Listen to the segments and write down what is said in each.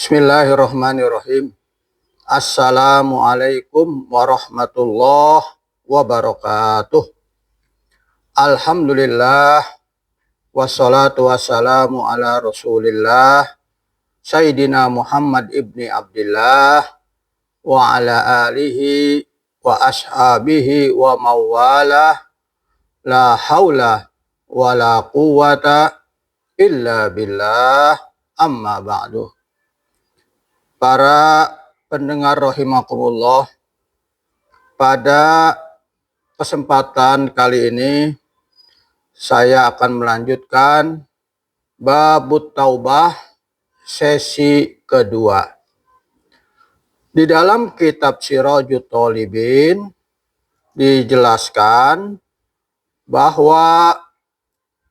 Bismillahirrahmanirrahim. Assalamualaikum warahmatullahi wabarakatuh. Alhamdulillah. Wassalatu wassalamu ala rasulillah. Sayyidina Muhammad ibni Abdillah. Wa ala alihi wa ashabihi wa mawalah. La hawla wa la quwata illa billah. Amma ba'du. Para pendengar rahimakumullah, pada kesempatan kali ini saya akan melanjutkan Babut Taubah sesi kedua. Di dalam kitab Sirajut Thalibin dijelaskan bahwa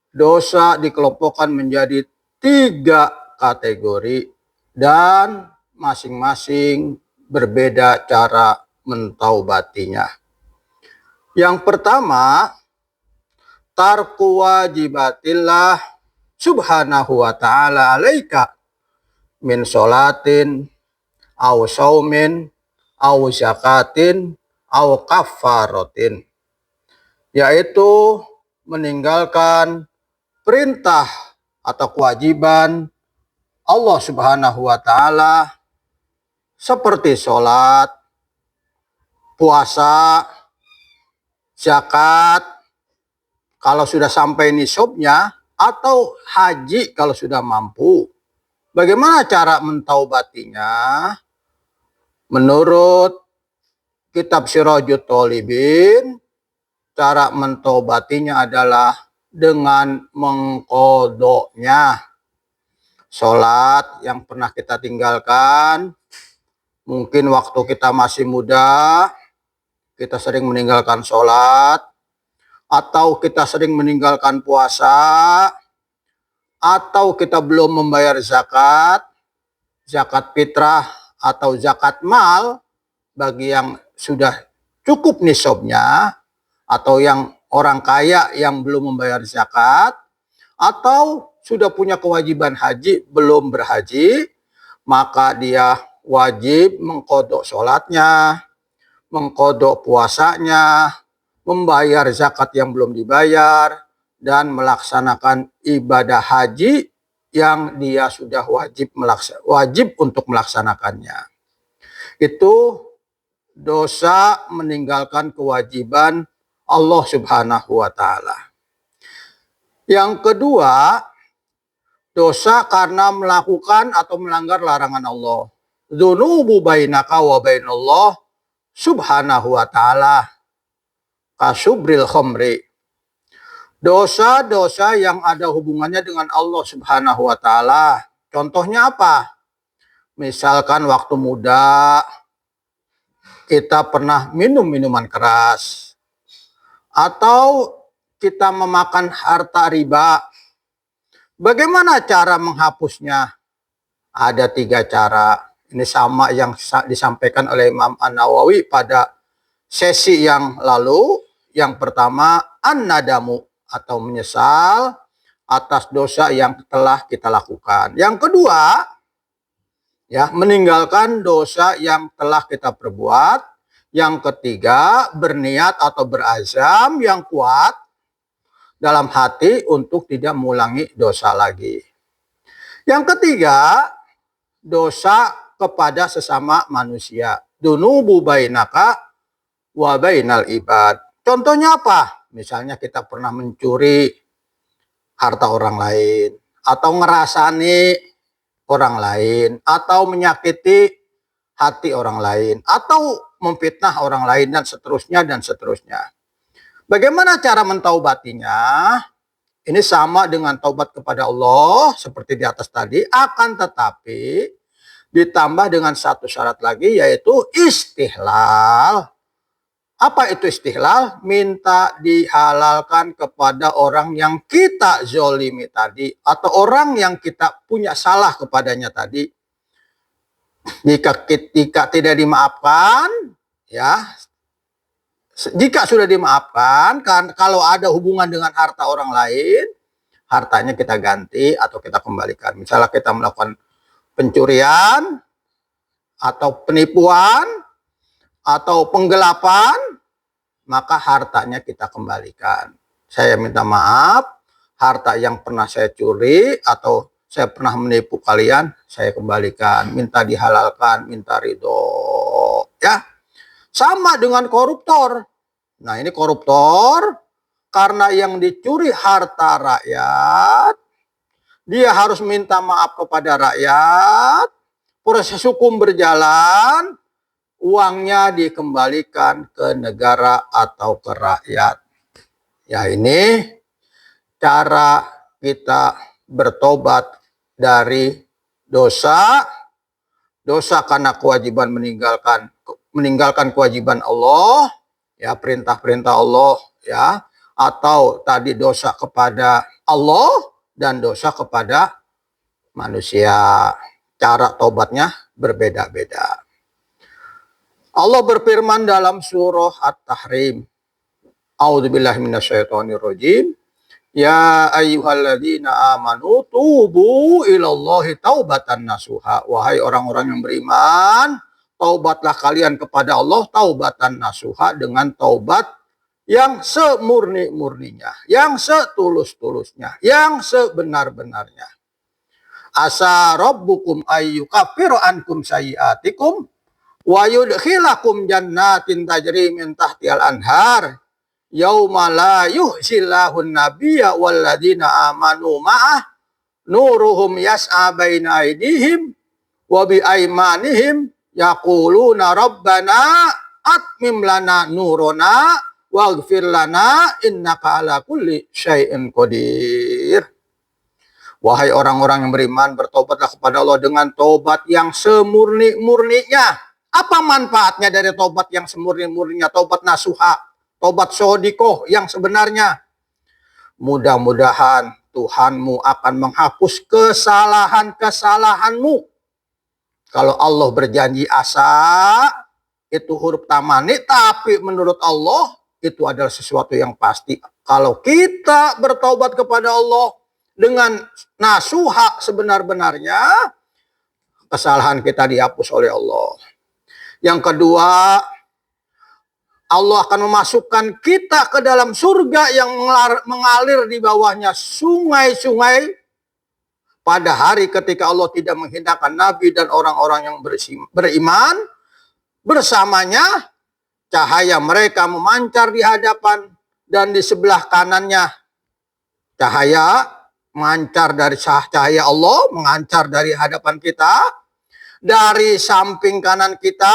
dosa dikelompokkan menjadi 3 kategori dan masing-masing berbeda cara mentaubatinya. Yang pertama, tarku wajibatillah subhanahu wa ta'ala alaika min sholatin aw saumin aw zakatin aw kafaratin, yaitu meninggalkan perintah atau kewajiban Allah subhanahu wa ta'ala seperti sholat, puasa, zakat kalau sudah sampai nisabnya, atau haji kalau sudah mampu. Bagaimana cara mentaubatinya? Menurut kitab Sirajut Thalibin, cara mentaubatinya adalah dengan mengqodoknya. Sholat yang pernah kita tinggalkan, mungkin waktu kita masih muda, kita sering meninggalkan sholat, atau kita sering meninggalkan puasa, atau kita belum membayar zakat, zakat fitrah atau zakat mal bagi yang sudah cukup nisabnya, atau yang orang kaya yang belum membayar zakat, atau sudah punya kewajiban haji belum berhaji, maka dia wajib mengqodok sholatnya, mengqodok puasanya, membayar zakat yang belum dibayar, dan melaksanakan ibadah haji yang dia sudah wajib untuk melaksanakannya. Itu dosa meninggalkan kewajiban Allah subhanahu wa ta'ala. Yang kedua, dosa karena melakukan atau melanggar larangan Allah. Dzunubu bainaka wa bainallah subhanahu wa ta'ala kasubril khamri. Dosa-dosa yang ada hubungannya dengan Allah subhanahu wa ta'ala. Contohnya apa? Misalkan waktu muda kita pernah minum minuman keras, atau kita memakan harta riba. Bagaimana cara menghapusnya? Ada 3 cara. Ini sama yang disampaikan oleh Imam An-Nawawi pada sesi yang lalu. Yang pertama, an-nadamu atau menyesal atas dosa yang telah kita lakukan. Yang kedua, ya, meninggalkan dosa yang telah kita perbuat. Yang ketiga, berniat atau berazam yang kuat dalam hati untuk tidak mengulangi dosa lagi. Yang ketiga, dosa kepada sesama manusia. Dunubu bainaka wa bainal ibad. Contohnya apa? Misalnya kita pernah mencuri harta orang lain, atau ngerasani orang lain, atau menyakiti hati orang lain, atau memfitnah orang lain, dan seterusnya dan seterusnya. Bagaimana cara mentaubatinya? Ini sama dengan taubat kepada Allah seperti di atas tadi, akan tetapi ditambah dengan 1 syarat lagi, yaitu istihlal. Apa itu istihlal? Minta dihalalkan kepada orang yang kita zolimi tadi, atau orang yang kita punya salah kepadanya tadi. Jika tidak dimaafkan, ya, jika sudah dimaafkan, kan kalau ada hubungan dengan harta orang lain, hartanya kita ganti atau kita kembalikan. Misalnya kita melakukan pencurian, atau penipuan, atau penggelapan, maka hartanya kita kembalikan. Saya minta maaf, harta yang pernah saya curi atau saya pernah menipu kalian, saya kembalikan. Minta dihalalkan, minta ridho. Ya, sama dengan koruptor. Nah, ini koruptor, karena yang dicuri harta rakyat, dia harus minta maaf kepada rakyat, proses hukum berjalan, uangnya dikembalikan ke negara atau ke rakyat. Ya, ini cara kita bertobat dari dosa karena kewajiban meninggalkan kewajiban Allah, ya, perintah-perintah Allah, ya, atau tadi dosa kepada Allah dan dosa kepada manusia. Cara tobatnya berbeda-beda. Allah berfirman dalam surah At-Tahrim, A'udzubillahi minasyaitonirrajim. Ya ayyuhalladzina amanu tubu ilallahi taubatan nasuha. Wahai orang-orang yang beriman, taubatlah kalian kepada Allah taubatan nasuha, dengan taubat yang semurni-murninya, yang setulus-tulusnya, yang sebenar-benarnya. Asa rabbukum ayyukaffiru ankum sayyi'atikum wa yudkhilakum jannatin tajri min tahtihal anhar yauma la yuhzillahu nabiyya walladzina amanu ma'ah nuruhum yas'a baina aydihim wa bi aymanihim yaquluna rabbana atmim lana nurana waghfir lana innaka ala kulli syai'in qadir. Wahai orang-orang yang beriman, bertobatlah kepada Allah dengan tobat yang semurni-murninya. Apa manfaatnya dari tobat yang semurni-murninya? Tobat nasuha, tobat sodikoh yang sebenarnya. Mudah-mudahan Tuhanmu akan menghapus kesalahan-kesalahanmu. Kalau Allah berjanji asa, itu huruf tamani, tapi menurut Allah itu adalah sesuatu yang pasti. Kalau kita bertobat kepada Allah dengan nasuha sebenar-benarnya, kesalahan kita dihapus oleh Allah. Yang kedua, Allah akan memasukkan kita ke dalam surga yang mengalir di bawahnya sungai-sungai pada hari ketika Allah tidak menghinakan Nabi dan orang-orang yang beriman. Bersamanya cahaya mereka memancar di hadapan dan di sebelah kanannya. Cahaya mengancar dari cahaya Allah, mengancar dari hadapan kita, dari samping kanan kita,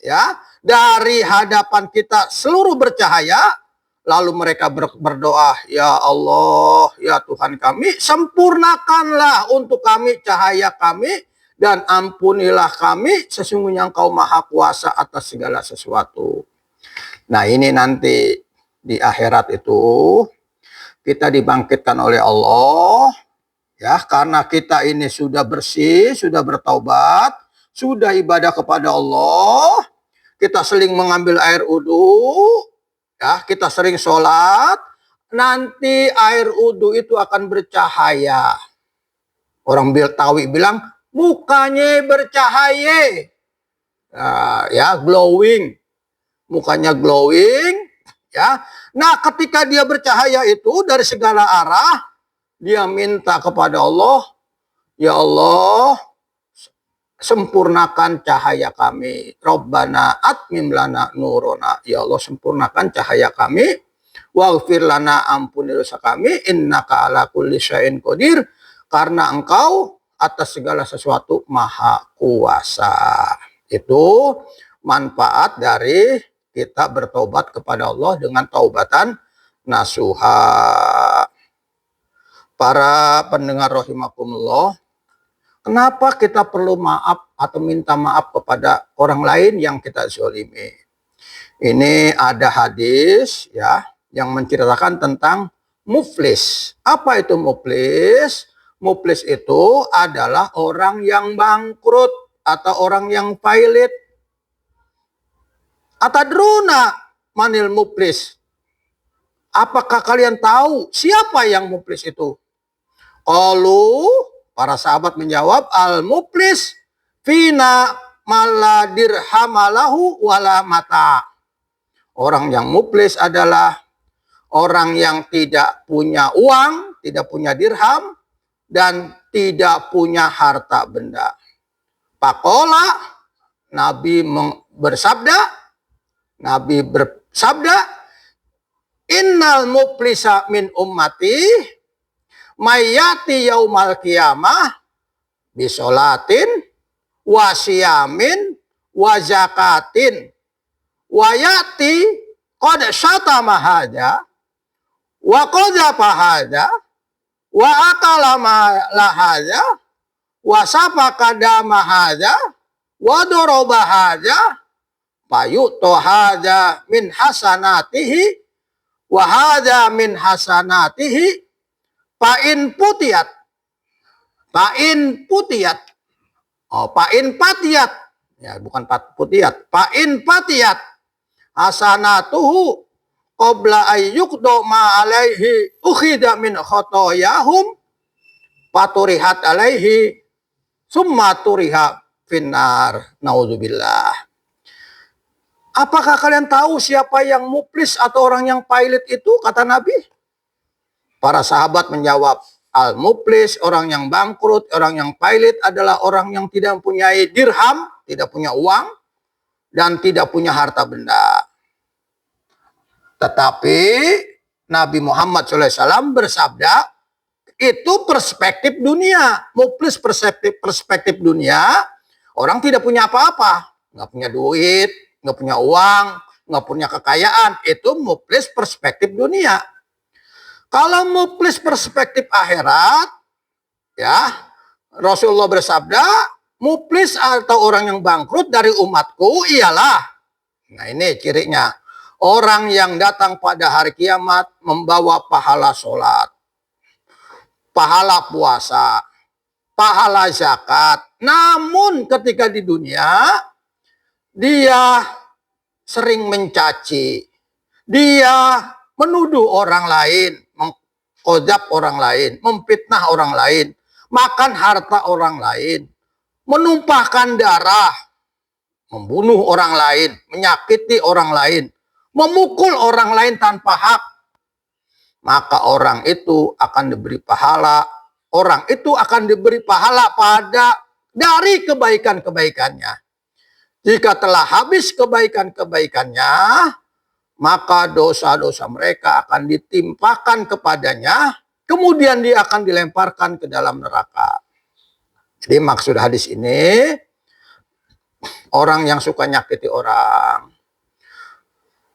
ya, dari hadapan kita seluruh bercahaya. Lalu mereka berdoa, ya Allah, ya Tuhan kami, sempurnakanlah untuk kami cahaya kami dan ampunilah kami, sesungguhnya Engkau Maha Kuasa atas segala sesuatu. Nah, ini nanti di akhirat itu kita dibangkitkan oleh Allah, ya, karena kita ini sudah bersih, sudah bertaubat, sudah ibadah kepada Allah, kita sering mengambil air wudu, ya, kita sering sholat, nanti air wudu itu akan bercahaya. Orang Biltawi bilang mukanya bercahaya, ya, glowing, mukanya glowing. Ya, nah ketika dia bercahaya itu dari segala arah, dia minta kepada Allah, ya Allah, sempurnakan cahaya kami. Rabbana atmim lana nurona. Ya Allah, sempurnakan cahaya kami. Waghfir lana, ampuni dosa kami. Innaka ala kulli syai'in qadir. Karena Engkau atas segala sesuatu Maha Kuasa. Itu manfaat dari kita bertobat kepada Allah dengan taubatan nasuha. Para pendengar rahimakumullah, kenapa kita perlu maaf atau minta maaf kepada orang lain yang kita zalimi? Ini ada hadis, ya, yang menceritakan tentang muflis. Apa itu muflis? Muflis itu adalah orang yang bangkrut atau orang yang pailit. Atadruna manil muflis. Apakah kalian tahu siapa yang muflis itu? Qalu, Para sahabat menjawab, al-muflis fina mala dirhamalahu wala mata. Orang yang muflis adalah orang yang tidak punya uang, tidak punya dirham, dan tidak punya harta benda. Pakola, Nabi bersabda, innal muflisa min ummati mayati yaumal qiyamah bisolatin wa siyamin wa zakatin wa yati qad syatama hadza wa qadhafa hadza wa akala la hadza wa safaka dama hadza wa daraba hadza fayu'ta hadza min hasanatihi wa hadza min hasanatihi Pain putiat, ya bukan putiat, pain patiat, hasanatuhu qabla ayyukdo ma alaihi ukhida min khotoyahum, paturihat alaihi, summa turiha finnar, naudzubillah. Apakah kalian tahu siapa yang muflis atau orang yang pailit itu, kata Nabi? Para sahabat menjawab, al-muflis, orang yang bangkrut, orang yang pailit adalah orang yang tidak mempunyai dirham, tidak punya uang, dan tidak punya harta benda. Tetapi Nabi Muhammad SAW bersabda, itu perspektif dunia. Muflis perspektif dunia, orang tidak punya apa-apa. Nggak punya duit, nggak punya uang, nggak punya kekayaan. Itu muflis perspektif dunia. Kalau muflis perspektif akhirat, ya Rasulullah bersabda, muflis atau orang yang bangkrut dari umatku ialah, nah ini cirinya, orang yang datang pada hari kiamat membawa pahala sholat, pahala puasa, pahala zakat. Namun ketika di dunia, dia sering mencaci, dia menuduh orang lain, mengkodap orang lain, memfitnah orang lain, makan harta orang lain, menumpahkan darah, membunuh orang lain, menyakiti orang lain, memukul orang lain tanpa hak. Maka orang itu akan diberi pahala, orang itu akan diberi pahala dari kebaikan-kebaikannya. Jika telah habis kebaikan-kebaikannya, maka dosa-dosa mereka akan ditimpakan kepadanya, kemudian dia akan dilemparkan ke dalam neraka. Jadi maksud hadis ini, orang yang suka nyakiti orang,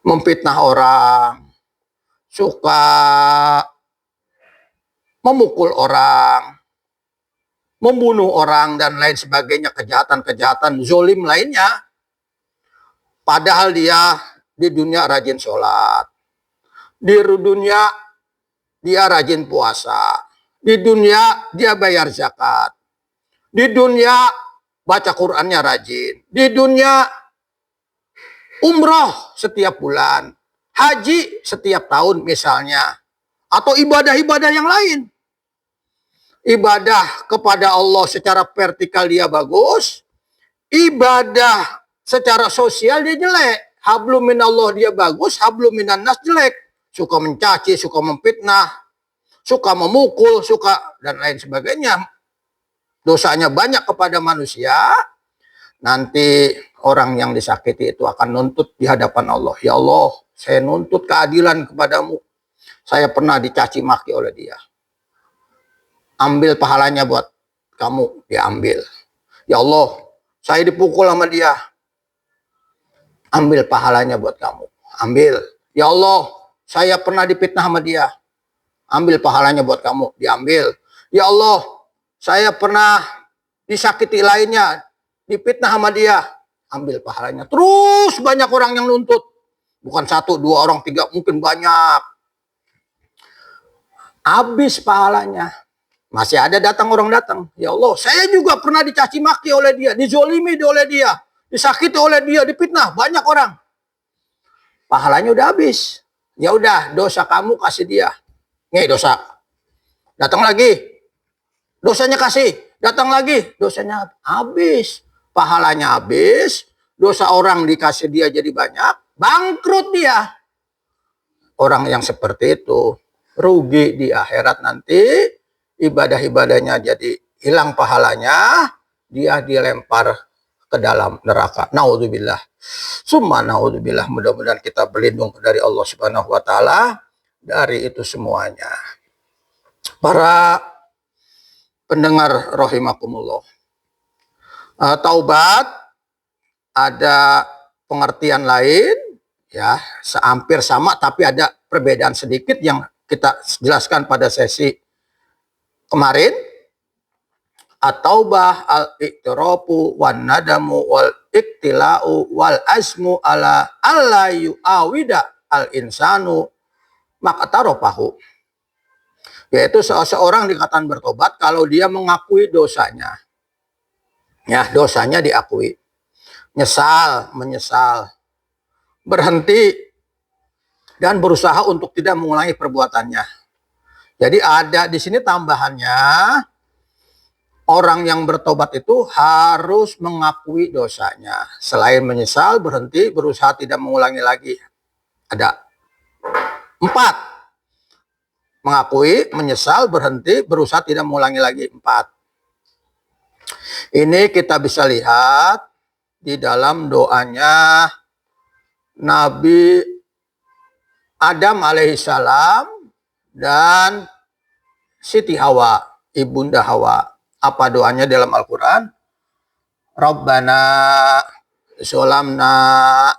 memfitnah orang, suka memukul orang, membunuh orang, dan lain sebagainya, kejahatan-kejahatan zolim lainnya, padahal dia di dunia rajin sholat, di dunia dia rajin puasa, di dunia dia bayar zakat, di dunia baca Qur'annya rajin, di dunia umroh setiap bulan, haji setiap tahun misalnya, atau ibadah-ibadah yang lain. Ibadah kepada Allah secara vertikal dia bagus, ibadah secara sosial dia jelek. Hablum minallah dia bagus, hablum minan nas jelek. Suka mencaci, suka memfitnah, suka memukul, suka dan lain sebagainya. Dosanya banyak kepada manusia. Nanti orang yang disakiti itu akan nuntut di hadapan Allah. Ya Allah, saya nuntut keadilan kepadamu. Saya pernah dicaci maki oleh dia. Ambil pahalanya buat kamu, diambil. Ya Allah, saya dipukul sama dia. Ambil pahalanya buat kamu. Ambil. Ya Allah, saya pernah dipitnah sama dia. Ambil pahalanya buat kamu. Diambil. Ya Allah, saya pernah disakiti lainnya. Dipitnah sama dia. Ambil pahalanya. Terus banyak orang yang nuntut. Bukan 1, 2 orang, 3, mungkin banyak. Habis pahalanya. Masih ada orang datang. Ya Allah, saya juga pernah dicaci maki oleh dia. Dizolimi oleh dia. Disakiti oleh dia, dipitnah banyak orang. Pahalanya udah habis. Ya udah, dosa kamu kasih dia. Nih dosa. Datang lagi. dosanya kasih, datang lagi, dosanya habis, pahalanya habis, dosa orang dikasih dia jadi banyak, bangkrut dia. Orang yang seperti itu rugi di akhirat nanti, ibadah-ibadahnya jadi hilang pahalanya, dia dilempar ke dalam neraka. Naudzubillah. Summa naudzubillah. Mudah-mudahan kita berlindung dari Allah Subhanahu wa taala dari itu semuanya. Para pendengar rahimakumullah. Taubat ada pengertian lain ya, hampir sama tapi ada perbedaan sedikit yang kita jelaskan pada sesi kemarin. At-taubah al-iqtirafu wan nadamu wal iktila'u wal azmu ala alla yu'awida al-insanu maqtaropahu. Yaitu seseorang dikatakan bertobat kalau dia mengakui dosanya. Ya, dosanya diakui. Menyesal, berhenti dan berusaha untuk tidak mengulangi perbuatannya. Jadi ada di sini tambahannya, orang yang bertobat itu harus mengakui dosanya. Selain menyesal, berhenti, berusaha tidak mengulangi lagi. Ada 4. Mengakui, menyesal, berhenti, berusaha tidak mengulangi lagi. 4. Ini kita bisa lihat di dalam doanya Nabi Adam alaihissalam dan Siti Hawa, ibunda Hawa. Apa doanya dalam Al-Quran? Rabbana zolamna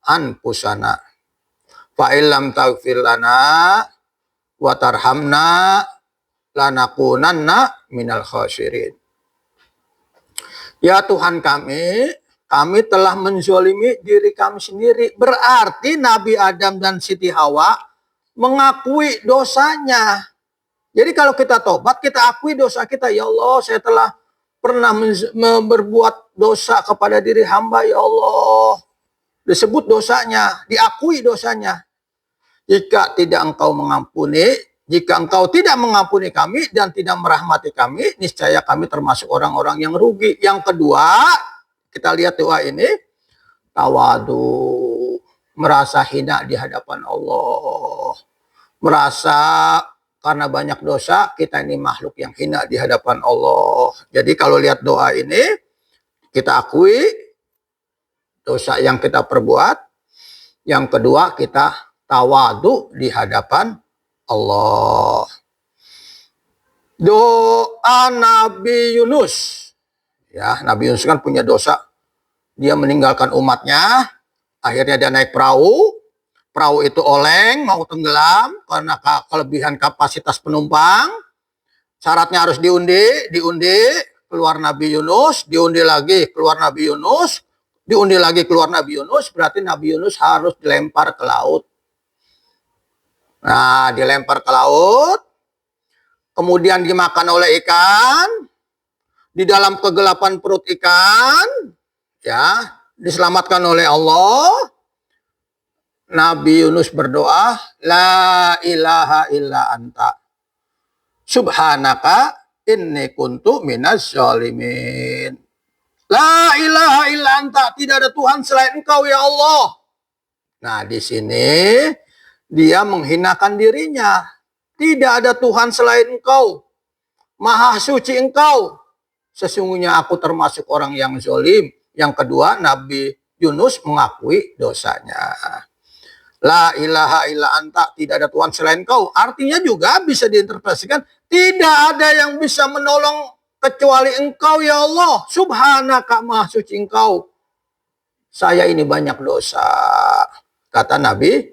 anfusana fa illam taghfir lana wa tarhamna lanakunanna minal khasirin. Ya Tuhan kami telah menzolimi diri kami sendiri. Berarti Nabi Adam dan Siti Hawa mengakui dosanya. Jadi kalau kita tobat, kita akui dosa kita. Ya Allah, saya telah pernah berbuat dosa kepada diri hamba, ya Allah. Disebut dosanya, diakui dosanya. Jika tidak engkau mengampuni, jika engkau tidak mengampuni kami dan tidak merahmati kami, niscaya kami termasuk orang-orang yang rugi. Yang kedua, kita lihat doa ini, tawadu, merasa hina di hadapan Allah. Merasa karena banyak dosa, kita ini makhluk yang hina di hadapan Allah. Jadi kalau lihat doa ini, kita akui dosa yang kita perbuat. Yang kedua, kita tawadu di hadapan Allah. Doa Nabi Yunus. Ya, Nabi Yunus kan punya dosa. Dia meninggalkan umatnya. Akhirnya dia naik perahu. Perahu itu oleng, mau tenggelam karena kelebihan kapasitas penumpang. Syaratnya harus diundi, keluar Nabi Yunus, diundi lagi, keluar Nabi Yunus, diundi lagi, keluar Nabi Yunus. Berarti Nabi Yunus harus dilempar ke laut. Nah, dilempar ke laut, kemudian dimakan oleh ikan, di dalam kegelapan perut ikan, ya, diselamatkan oleh Allah. Nabi Yunus berdoa, la ilaha illa anta, subhanaka inni kuntu minas zalimin. La ilaha illa anta, tidak ada Tuhan selain engkau ya Allah. Nah, di sini dia menghinakan dirinya. Tidak ada Tuhan selain engkau. Maha suci engkau. Sesungguhnya aku termasuk orang yang zalim. Yang kedua, Nabi Yunus mengakui dosanya. La ilaha illa anta, tidak ada Tuhan selain engkau. Artinya juga bisa diinterpretasikan, tidak ada yang bisa menolong kecuali engkau ya Allah. Subhanaka, maha suci engkau. Saya ini banyak dosa. Kata Nabi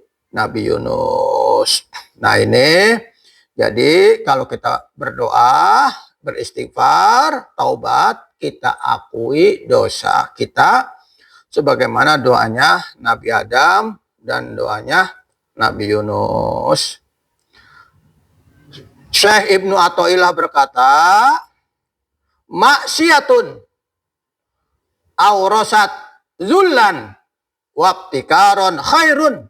Yunus. Nah ini, jadi kalau kita berdoa, beristighfar, taubat, kita akui dosa kita. Sebagaimana doanya Nabi Adam dan doanya Nabi Yunus. Syekh Ibnu Athaillah berkata, maksiatun aurasat zullan wabtikaron khairun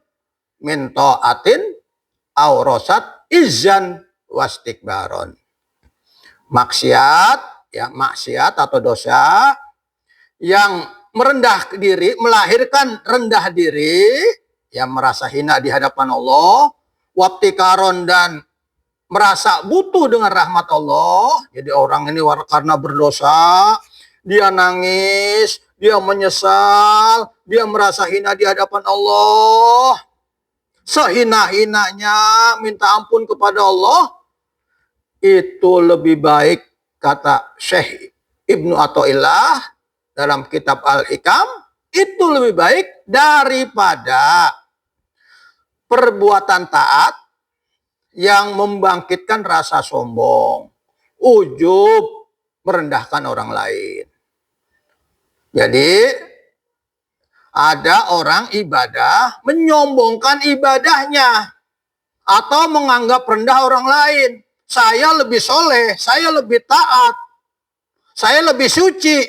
min ta'atin aurasat izzan wastikbaron. Maksiat, ya maksiat atau dosa yang merendah diri, melahirkan rendah diri, yang merasa hina di hadapan Allah, wabtikaron dan merasa butuh dengan rahmat Allah. Jadi orang ini karena berdosa, dia nangis, dia menyesal, dia merasa hina di hadapan Allah. Sehina-hinanya minta ampun kepada Allah. Itu lebih baik, kata Syekh Ibnu Athaillah dalam kitab Al-Hikam, itu lebih baik daripada perbuatan taat yang membangkitkan rasa sombong, ujub, merendahkan orang lain. Jadi ada orang ibadah menyombongkan ibadahnya atau menganggap rendah orang lain. Saya lebih soleh, saya lebih taat, saya lebih suci.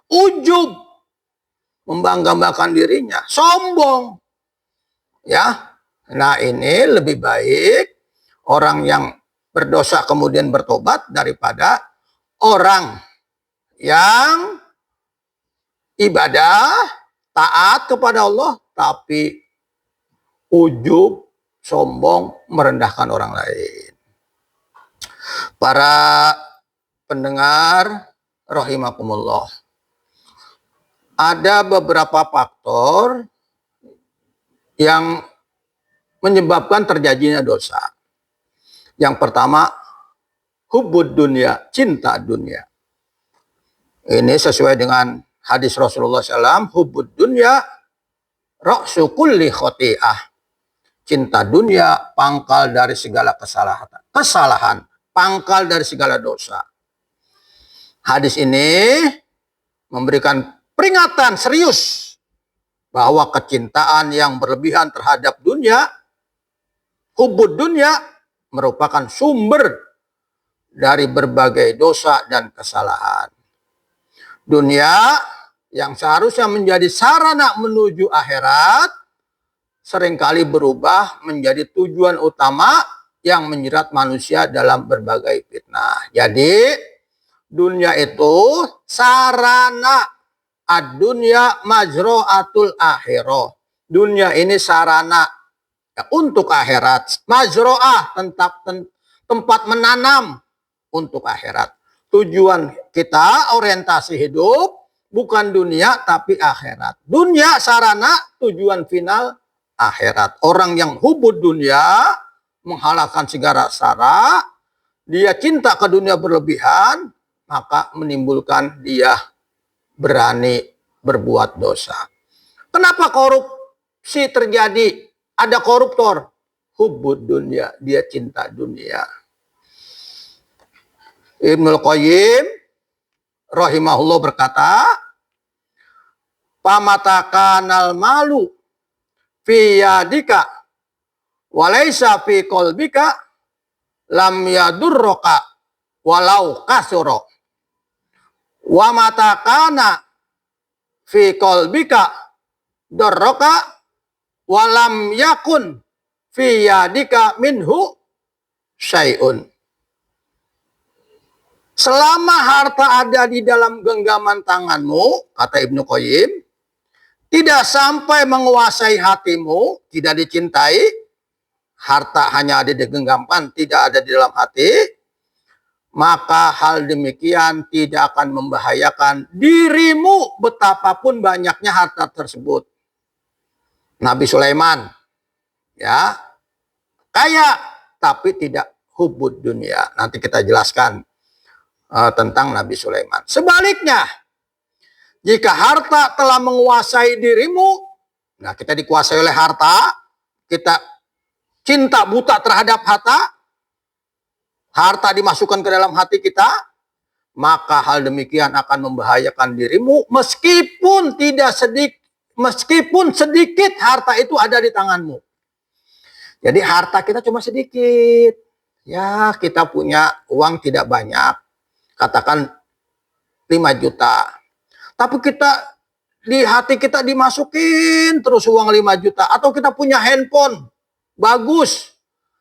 Ujub, membanggakan dirinya, sombong. Ya, nah ini lebih baik orang yang berdosa kemudian bertobat daripada orang yang ibadah, taat kepada Allah, tapi ujub, sombong, merendahkan orang lain. Para pendengar rahimakumullah, ada beberapa faktor yang menyebabkan terjadinya dosa. Yang pertama, hubbud dunya, cinta dunia. Ini sesuai dengan hadis Rasulullah SAW, hubbud dunya ra'su kulli khoti'ah. Cinta dunia, pangkal dari segala kesalahan, pangkal dari segala dosa. Hadis ini memberikan peringatan serius bahwa kecintaan yang berlebihan terhadap dunia, hubbud dunya, merupakan sumber dari berbagai dosa dan kesalahan. Dunia yang seharusnya menjadi sarana menuju akhirat seringkali berubah menjadi tujuan utama yang menjerat manusia dalam berbagai fitnah. Jadi dunia itu sarana, ad-dunya majro'atul akhirah. Dunia ini sarana ya, untuk akhirat. Majro'ah, tempat menanam untuk akhirat. Tujuan kita, orientasi hidup, bukan dunia tapi akhirat. Dunia sarana, tujuan final akhirat. Orang yang hubud dunia, menghalalkan segala cara, dia cinta ke dunia berlebihan, maka menimbulkan dia berani berbuat dosa. Kenapa korupsi terjadi? Ada koruptor, hubud dunia, dia cinta dunia. Ibnul Qayyim rahimahullah berkata, pamatakanal malu fi yadika walaysa fi qalbika lam yadurroka walau kasuro. Wa matakana fi qalbika darroka walam yakun fi yadika minhu syai'un. Selama harta ada di dalam genggaman tanganmu, kata Ibnu Qayyim, tidak sampai menguasai hatimu, tidak dicintai, harta hanya ada di genggaman, tidak ada di dalam hati, maka hal demikian tidak akan membahayakan dirimu betapapun banyaknya harta tersebut. Nabi Sulaiman, ya, kaya tapi tidak hubud dunia. Nanti kita jelaskan tentang Nabi Sulaiman. Sebaliknya, jika harta telah menguasai dirimu, nah kita dikuasai oleh harta, kita cinta buta terhadap harta dimasukkan ke dalam hati kita, maka hal demikian akan membahayakan dirimu meskipun sedikit harta itu ada di tanganmu. Jadi harta kita cuma sedikit. Ya, kita punya uang tidak banyak. Katakan 5 juta. Tapi kita di hati kita dimasukin terus uang 5 juta. Atau kita punya handphone bagus,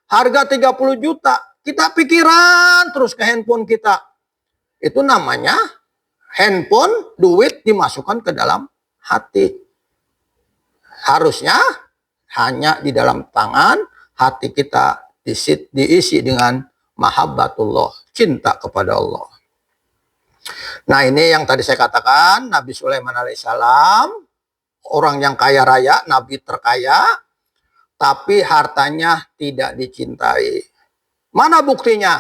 harga 30 juta. kita pikiran terus ke handphone kita. Itu namanya handphone, duit dimasukkan ke dalam hati. Harusnya hanya di dalam tangan, hati kita diisi dengan mahabbatullah, cinta kepada Allah. Nah, ini yang tadi saya katakan, Nabi Sulaiman alaihissalam, orang yang kaya raya, Nabi terkaya, tapi hartanya tidak dicintai. Mana buktinya?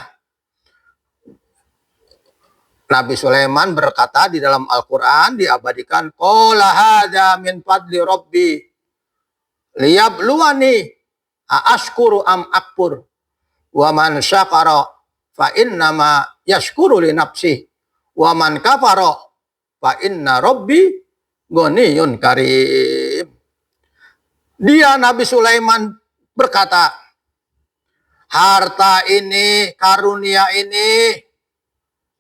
Nabi Sulaiman berkata di dalam Al-Quran, diabadikan, qala hadza min fadli rabbi liyabluwani aashkuru am akfur wa man syakara fa innama yashkuru li nafsihi wa man kafara fa inna rabbi ghaniyun karim. Dia Nabi Sulaiman berkata, harta ini, karunia ini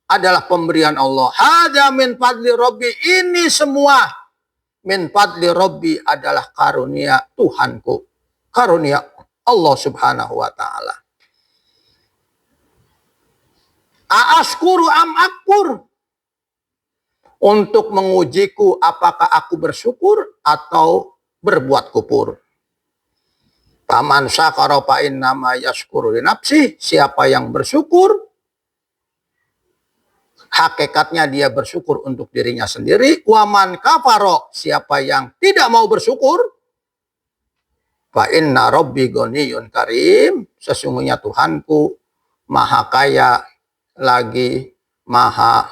adalah pemberian Allah. Hadza min fadli rabbi, ini semua min fadli rabbi adalah karunia Tuhanku, karunia Allah Subhanahu wa taala. Aaskuru am akfur, untuk mengujiku apakah aku bersyukur atau berbuat kufur. Paman syakara fa innama yashkuru li nafsi, siapa yang bersyukur hakikatnya dia bersyukur untuk dirinya sendiri. Waman kafaro, siapa yang tidak mau bersyukur, fa inna rabbi ghaniyun karim, sesungguhnya Tuhanku maha kaya lagi maha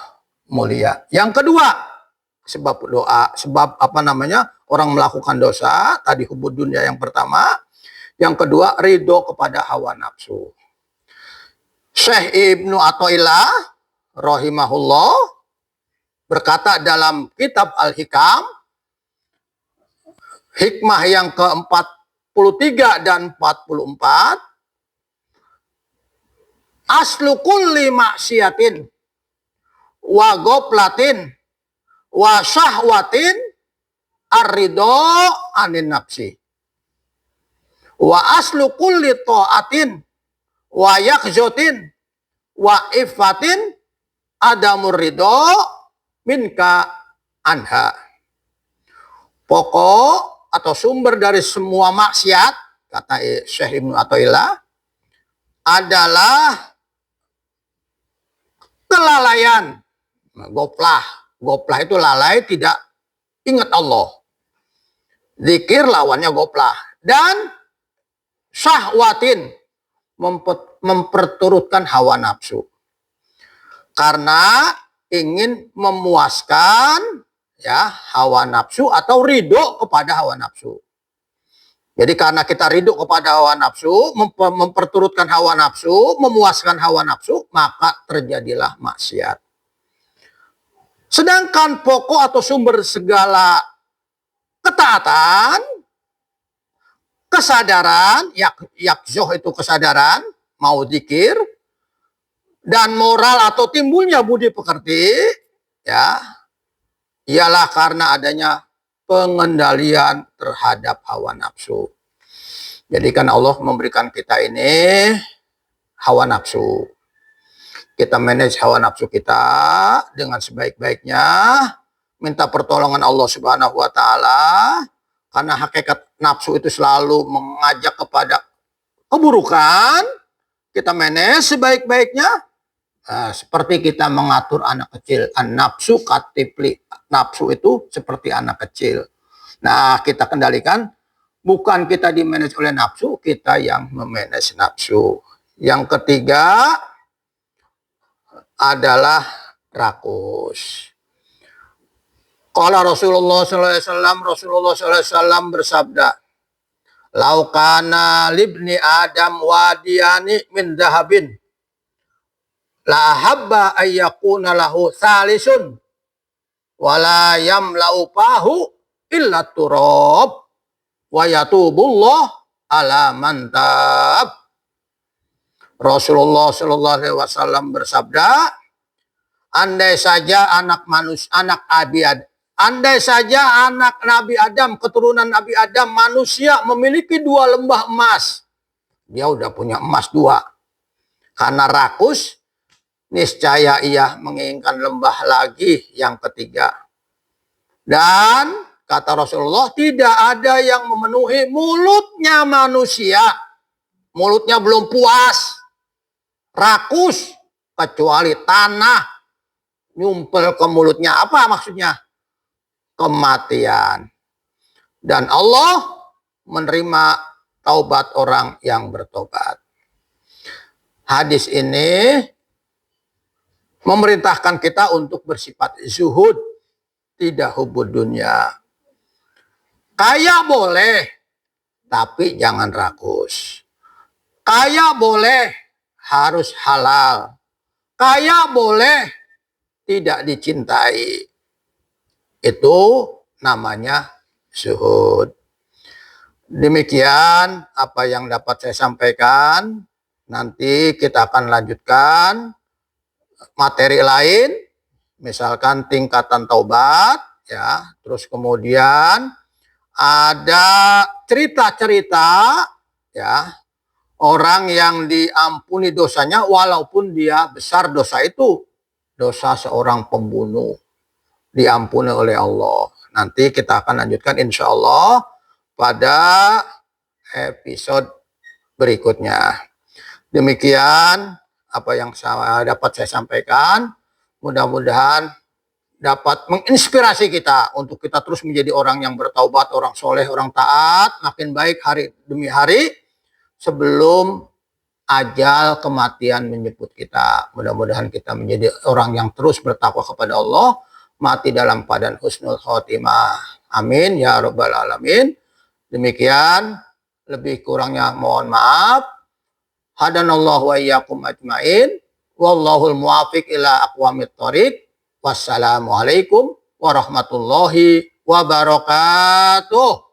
mulia. Yang kedua, sebab doa, sebab orang melakukan dosa, tadi hubud dunia yang pertama. Yang kedua, ridho kepada hawa nafsu. Syekh Ibnu Athaillah rahimahullah berkata dalam kitab Al-Hikam, hikmah yang ke-43 dan 44, aslu kulli maksiatin wa goflatin wa syahwatin ar-ridho anin nafsi wa aslu kulli ta'atin wa yakzotin wa ifatin adamur ridho minka anha. Pokok atau sumber dari semua maksiat, kata Syekh Ibnu Athaillah, adalah kelalaian. Goplah. Goplah itu lalai, tidak ingat Allah. Zikir lawannya goplah. Dan syahwatin, memperturutkan hawa nafsu. Karena ingin memuaskan ya hawa nafsu atau ridho kepada hawa nafsu. Jadi karena kita ridho kepada hawa nafsu, memperturutkan hawa nafsu, memuaskan hawa nafsu, maka terjadilah maksiat. Sedangkan pokok atau sumber segala ketaatan, kesadaran, yakzoh itu kesadaran, mau zikir, dan moral atau timbulnya budi pekerti, ya, ialah karena adanya pengendalian terhadap hawa nafsu. Jadi kan Allah memberikan kita ini hawa nafsu. Kita manage hawa nafsu kita dengan sebaik-baiknya, minta pertolongan Allah Subhanahu wa taala, karena hakikat nafsu itu selalu mengajak kepada keburukan. Kita manage sebaik-baiknya. Nah, seperti kita mengatur anak kecil. An-nafsu katifli. Nafsu itu seperti anak kecil. Nah, kita kendalikan. Bukan kita dimanage oleh nafsu, kita yang memanage nafsu. Yang ketiga adalah rakus. Qala Rasulullah SAW bersabda, laukana libni Adam wadiyani min dahabin la habba ayyakuna lahu salisun wala yamlau pahu illa turab wa yatubullah ala mantab. Rasulullah SAW bersabda, andai saja anak Nabi Adam, keturunan Nabi Adam, manusia memiliki 2 lembah emas. Dia udah punya emas 2. Karena rakus, niscaya ia menginginkan lembah lagi yang ketiga. Dan kata Rasulullah, tidak ada yang memenuhi mulutnya manusia. Mulutnya belum puas, rakus, kecuali tanah nyumpel ke mulutnya. Apa maksudnya? Kematian. Dan Allah menerima taubat orang yang bertobat. Hadis ini memerintahkan kita untuk bersifat zuhud, tidak hubud dunia. Kaya boleh, tapi jangan rakus. Kaya boleh, harus halal. Kaya boleh, tidak dicintai. Itu namanya zuhud. Demikian apa yang dapat saya sampaikan. Nanti kita akan lanjutkan materi lain, misalkan tingkatan taubat, ya. Terus kemudian ada cerita-cerita, ya, orang yang diampuni dosanya walaupun dia besar dosa itu, dosa seorang pembunuh diampuni oleh Allah. Nanti kita akan lanjutkan insya Allah pada episode berikutnya. Demikian apa yang dapat saya sampaikan. Mudah-mudahan dapat menginspirasi kita untuk kita terus menjadi orang yang bertaubat, orang soleh, orang taat, makin baik hari demi hari sebelum ajal kematian menjemput kita. Mudah-mudahan kita menjadi orang yang terus bertakwa kepada Allah, mati dalam keadaan husnul khotimah. Amin ya rabbal alamin. Demikian, lebih kurangnya mohon maaf. Hadanallahu wa iyyakum ajmain. Wallahul muwaffiq ila aqwamit thoriq. Wassalamualaikum warahmatullahi wabarakatuh.